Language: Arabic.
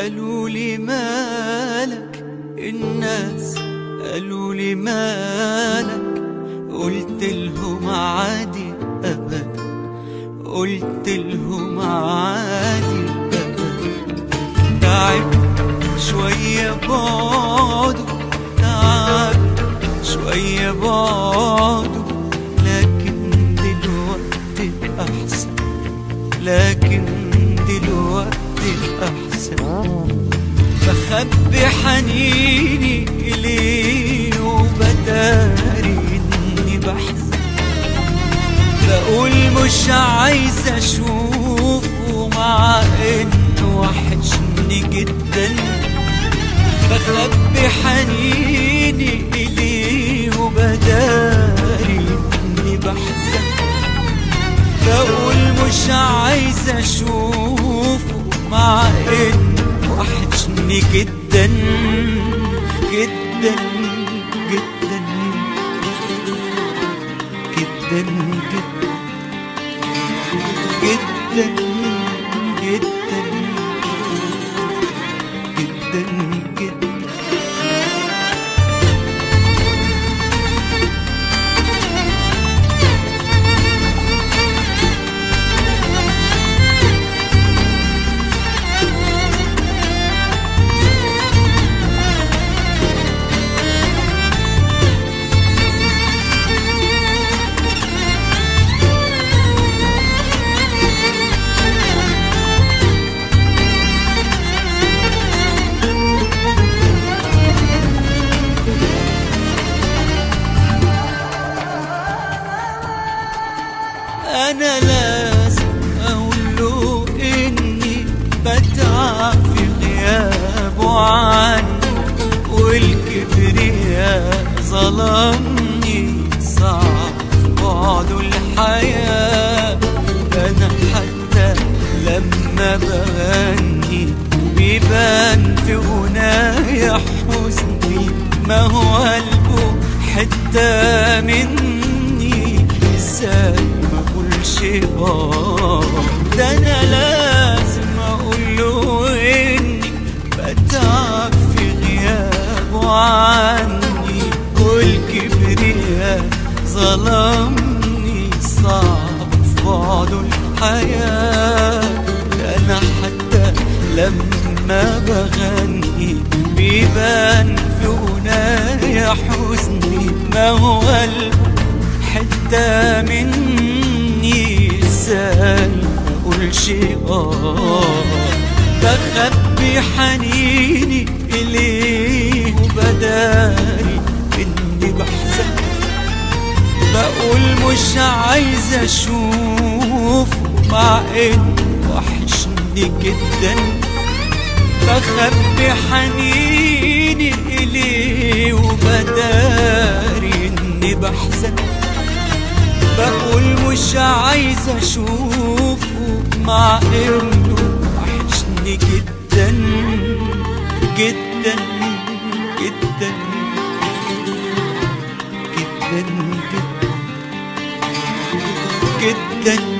قالوا لي مالك، الناس قالوا لي مالك، قلت لهم عادي أبدا، قلت لهم عادي أبدا. تعبت شوية بعده، تعبت شوية بعده، لكن دلوقتي أحسن، لكن دلوقتي أحسن. بخبي حنيني إليه وبداري إني بحزن، بقول مش عايز أشوفه مع إنه وحشني جدا. بخبي حنيني إليه وبداري إني بحزن، بقول مش عايز أشوفه مع إنه وحشني جدا جدا جدا جدا جدا جدا جدا جدا. أنا لازم أقوله إني بتعب في غيابه عني، والكبرياء ظلمني، صعب بعده الحياة. أنا حتى لما بغني بيبان في غنايا حزني، ما هو قلبه حتة مني، إزاي شيء ده أنا لازم أقوله إني بتعب في غيابه عني، والكبرياء ظلمني، صعب في بعده الحياة. أنا حتى لما بغني بيبان في غنايا حزني، ما هو قلبه حتة مني، ازاي اقول شيء بخبي حنيني اليه وبداري اني بحزن، بقول مش عايز اشوفه مع انه وحشني جدا. بخبي حنيني اليه وبداري اني بحزن، بقول مش عايز اشوفه مع انه وحشني جدا جدا جدا جدا جدا جدا.